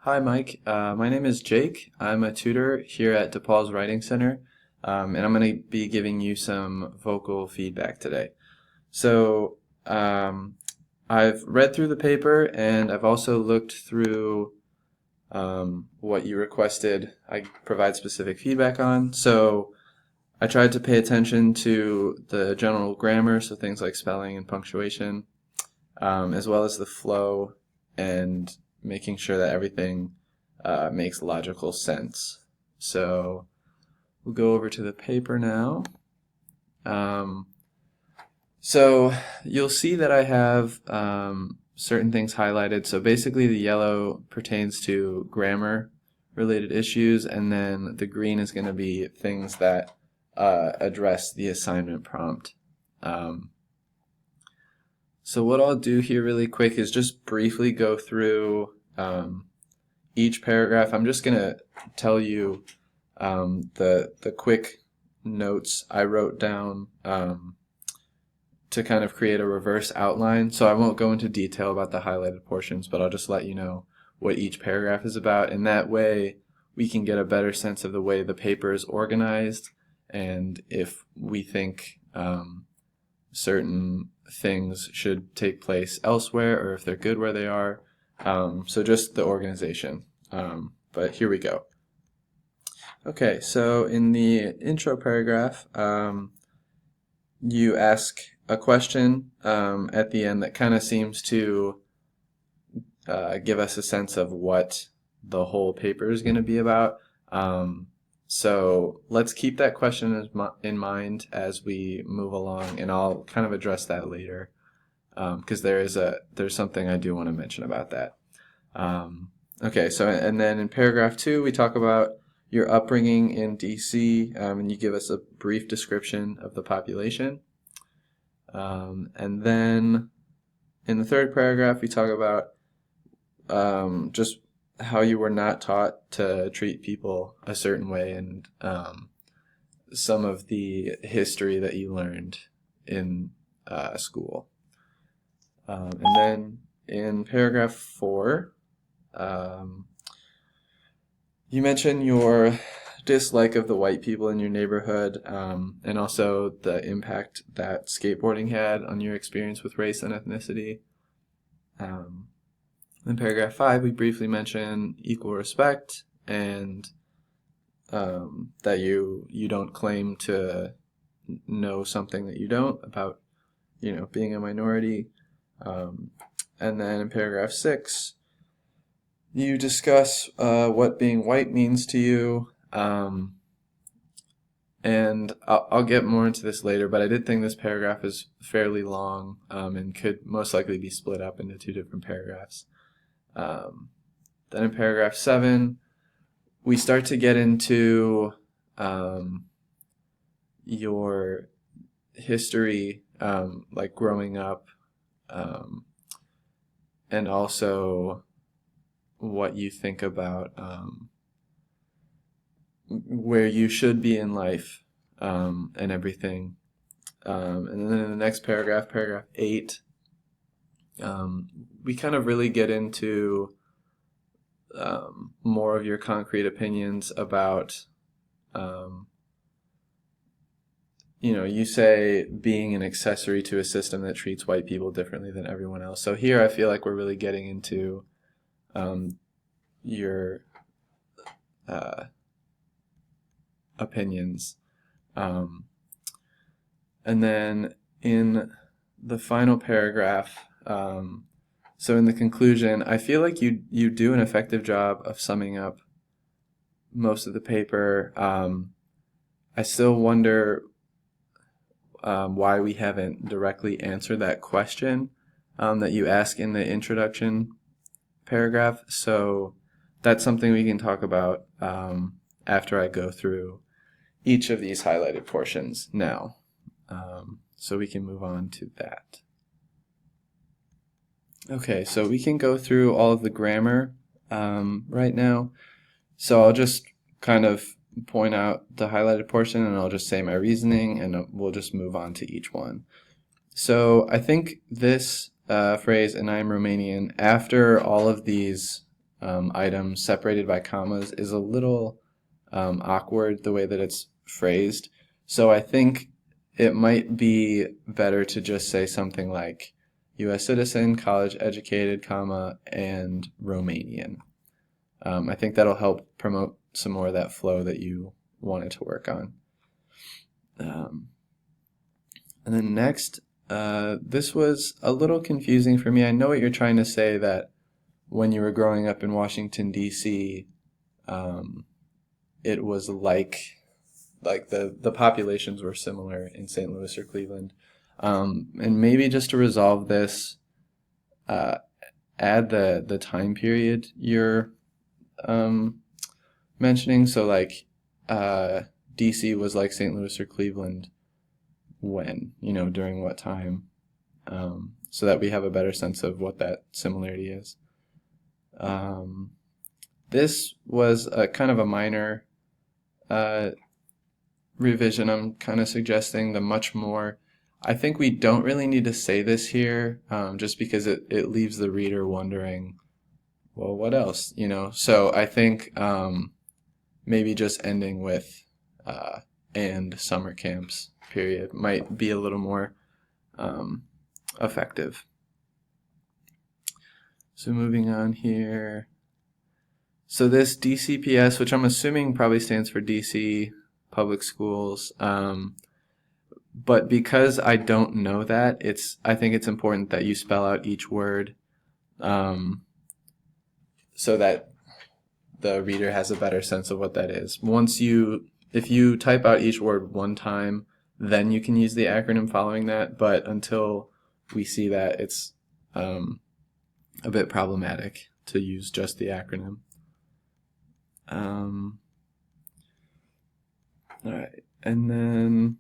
Hi, Mike. My name is Jake. I'm a tutor here at DePaul's Writing Center, and I'm going to be giving you some vocal feedback today. So, I've read through the paper and I've also looked through what you requested I provide specific feedback on. So, I tried to pay attention to the general grammar, so things like spelling and punctuation, as well as the flow and making sure that everything makes logical sense. So we'll go over to the paper now. Um, so you'll see that I have certain things highlighted. So basically the yellow pertains to grammar related issues, and then the green is going to be things that address the assignment prompt. So what I'll do here really quick is just briefly go through each paragraph. I'm just going to tell you the quick notes I wrote down to kind of create a reverse outline. So I won't go into detail about the highlighted portions, but I'll just let you know what each paragraph is about. And that way we can get a better sense of the way the paper is organized and if we think certain things should take place elsewhere or if they're good where they are. So just the organization. But here we go. Okay, so in the intro paragraph, you ask a question at the end that kind of seems to give us a sense of what the whole paper is going to be about. So let's keep that question in mind as we move along, and I'll kind of address that later because there's something I do want to mention about that. Okay, so and then in paragraph 2 we talk about your upbringing in DC, and you give us a brief description of the population. And then in the third paragraph we talk about just how you were not taught to treat people a certain way and some of the history that you learned in school. And then in paragraph 4, you mention your dislike of the white people in your neighborhood, and also the impact that skateboarding had on your experience with race and ethnicity. In paragraph 5, we briefly mention equal respect and that you don't claim to know something that you don't about, being a minority. And then in paragraph 6, you discuss what being white means to you. And I'll get more into this later, but I did think this paragraph is fairly long and could most likely be split up into 2 different paragraphs. Then in paragraph 7, we start to get into your history, like growing up, and also what you think about where you should be in life and everything. And then in the next paragraph, paragraph 8, we kind of really get into more of your concrete opinions about, you say being an accessory to a system that treats white people differently than everyone else. So here I feel like we're really getting into your opinions. And then in the final paragraph, so in the conclusion, I feel like you do an effective job of summing up most of the paper. I still wonder why we haven't directly answered that question that you ask in the introduction paragraph. So that's something we can talk about after I go through each of these highlighted portions now. So we can move on to that. Okay, so we can go through all of the grammar right now. So I'll just kind of point out the highlighted portion and I'll just say my reasoning and we'll just move on to each one. So I think this phrase, and I'm Romanian, after all of these items separated by commas is a little awkward the way that it's phrased. So I think it might be better to just say something like U.S. citizen, college educated, comma, and Romanian. I think that'll help promote some more of that flow that you wanted to work on. And then next, this was a little confusing for me. I know what you're trying to say, that when you were growing up in Washington, D.C., it was like the populations were similar in St. Louis or Cleveland. And maybe just to resolve this, add the time period you're mentioning. So like DC was like St. Louis or Cleveland when, during what time, so that we have a better sense of what that similarity is. This was a kind of a minor revision. I'm kind of suggesting the much more. I think we don't really need to say this here, just because it leaves the reader wondering, well, what else, So I think maybe just ending with and summer camps, period, might be a little more effective. So moving on here. So this DCPS, which I'm assuming probably stands for DC Public Schools, but because I don't know that, I think it's important that you spell out each word, so that the reader has a better sense of what that is. If you type out each word one time, then you can use the acronym following that, but until we see that, it's a bit problematic to use just the acronym. All right, and then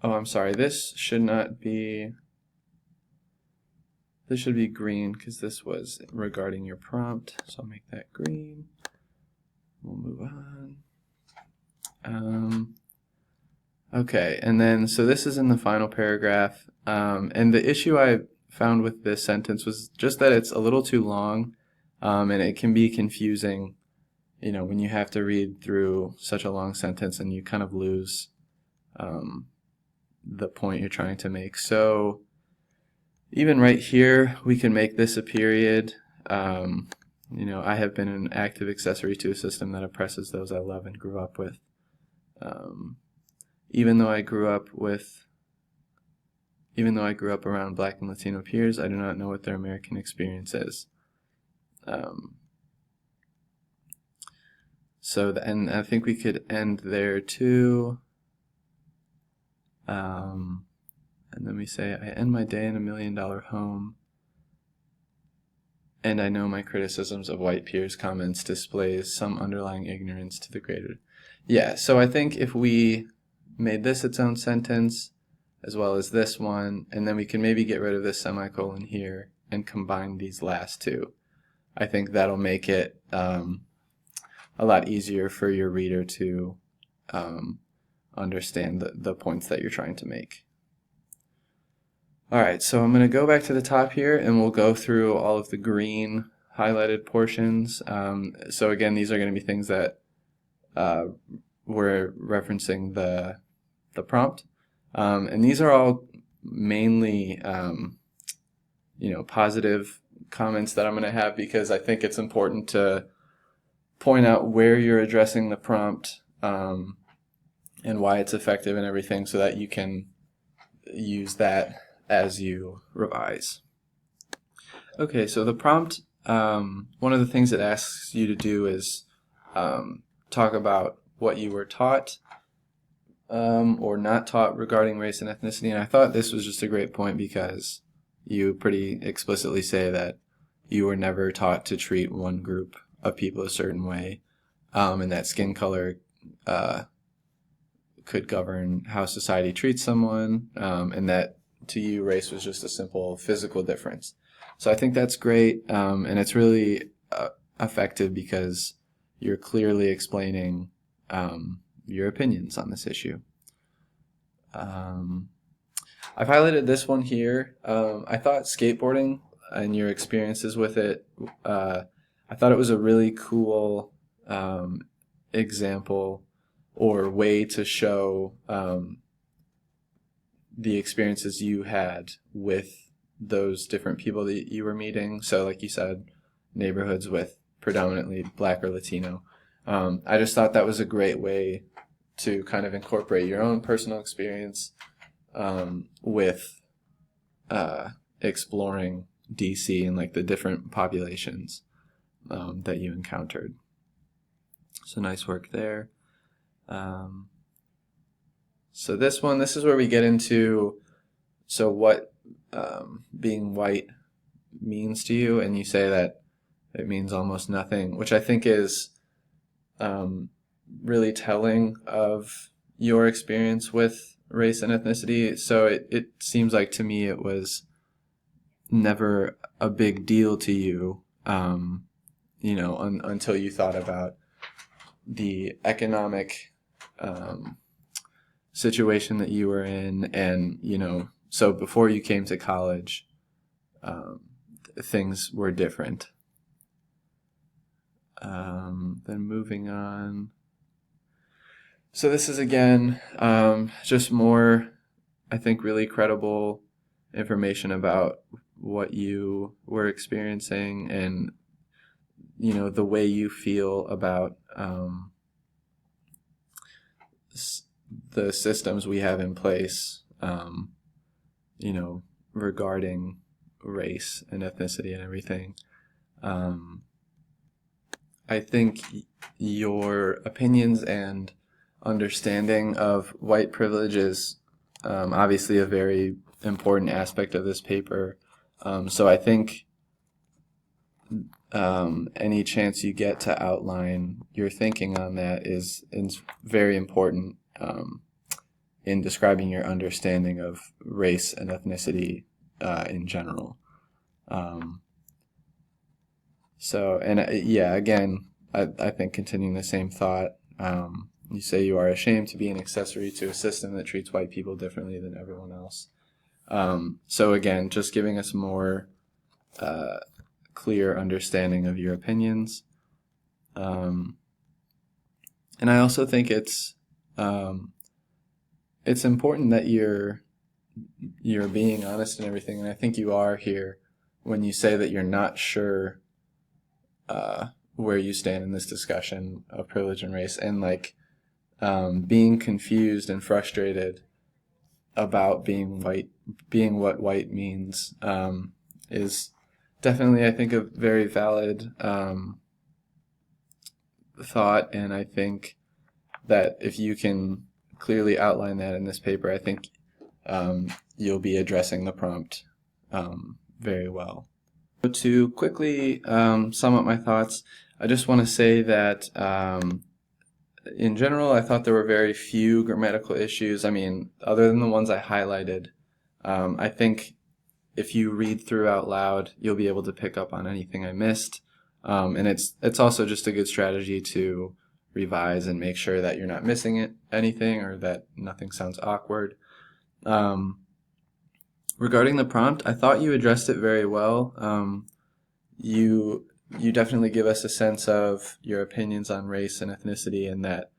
I'm sorry, this should be green because this was regarding your prompt, so I'll make that green. We'll move on. Okay, and then so this is in the final paragraph, and the issue I found with this sentence was just that it's a little too long, and it can be confusing, when you have to read through such a long sentence and you kind of lose the point you're trying to make. So even right here, we can make this a period. I have been an active accessory to a system that oppresses those I love and grew up with. Even though I grew up around Black and Latino peers, I do not know what their American experience is. And I think we could end there too. And then we say, I end my day in $1 million home, and I know my criticisms of white peers' comments displays some underlying ignorance to the greater. Yeah, so I think if we made this its own sentence, as well as this one, and then we can maybe get rid of this semicolon here and combine these last two, I think that'll make it a lot easier for your reader to understand the points that you're trying to make. All right, so I'm going to go back to the top here and we'll go through all of the green highlighted portions. So again, these are going to be things that we're referencing the prompt. And these are all mainly positive comments that I'm going to have, because I think it's important to point out where you're addressing the prompt and why it's effective and everything, so that you can use that as you revise. Okay, so the prompt, one of the things it asks you to do is talk about what you were taught or not taught regarding race and ethnicity. And I thought this was just a great point, because you pretty explicitly say that you were never taught to treat one group of people a certain way, and that skin color could govern how society treats someone, and that to you race was just a simple physical difference. So I think that's great, and it's really effective because you're clearly explaining your opinions on this issue. I've highlighted this one here. I thought skateboarding and your experiences with it, I thought it was a really cool example or way to show the experiences you had with those different people that you were meeting. So like you said, neighborhoods with predominantly Black or Latino. I just thought that was a great way to kind of incorporate your own personal experience with exploring DC and like the different populations that you encountered. So nice work there. So this is where we get into what being white means to you, and you say that it means almost nothing, which I think is really telling of your experience with race and ethnicity. So it seems like to me it was never a big deal to you, until you thought about the economic situation that you were in, and so before you came to college, things were different. Then moving on. So this is again just more, I think, really credible information about what you were experiencing and the way you feel about the systems we have in place, regarding race and ethnicity and everything. I think your opinions and understanding of white privilege is obviously a very important aspect of this paper. So I think any chance you get to outline your thinking on that is very important in describing your understanding of race and ethnicity in general. Again, I think continuing the same thought, you say you are ashamed to be an accessory to a system that treats white people differently than everyone else. So again, just giving us more clear understanding of your opinions. And I also think it's important that you're being honest and everything, and I think you are here when you say that you're not sure where you stand in this discussion of privilege and race, and being confused and frustrated about being what white means is definitely, I think, a very valid thought, and I think that if you can clearly outline that in this paper, I think you'll be addressing the prompt very well. So to quickly sum up my thoughts, I just want to say that in general, I thought there were very few grammatical issues. I mean, other than the ones I highlighted, I think if you read through out loud, you'll be able to pick up on anything I missed. And it's also just a good strategy to revise and make sure that you're not missing anything or that nothing sounds awkward. Regarding the prompt, I thought you addressed it very well. You definitely give us a sense of your opinions on race and ethnicity, and that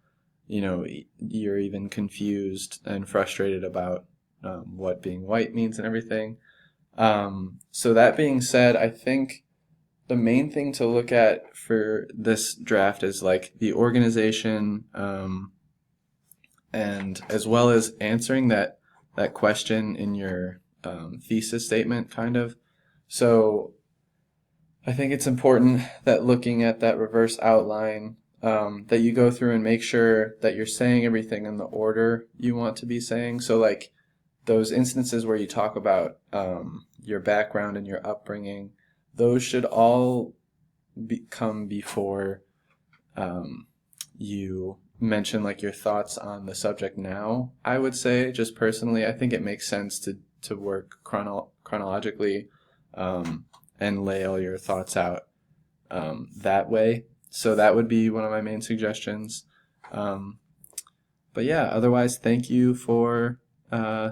you're even confused and frustrated about what being white means and everything. So that being said, I think the main thing to look at for this draft is the organization, and as well as answering that question in your thesis statement, kind of. So I think it's important that looking at that reverse outline, that you go through and make sure that you're saying everything in the order you want to be saying. So those instances where you talk about your background and your upbringing, those should all come before you mention your thoughts on the subject now. I would say, just personally, I think it makes sense to work chronologically and lay all your thoughts out that way. So that would be one of my main suggestions. But yeah, otherwise, thank you for uh,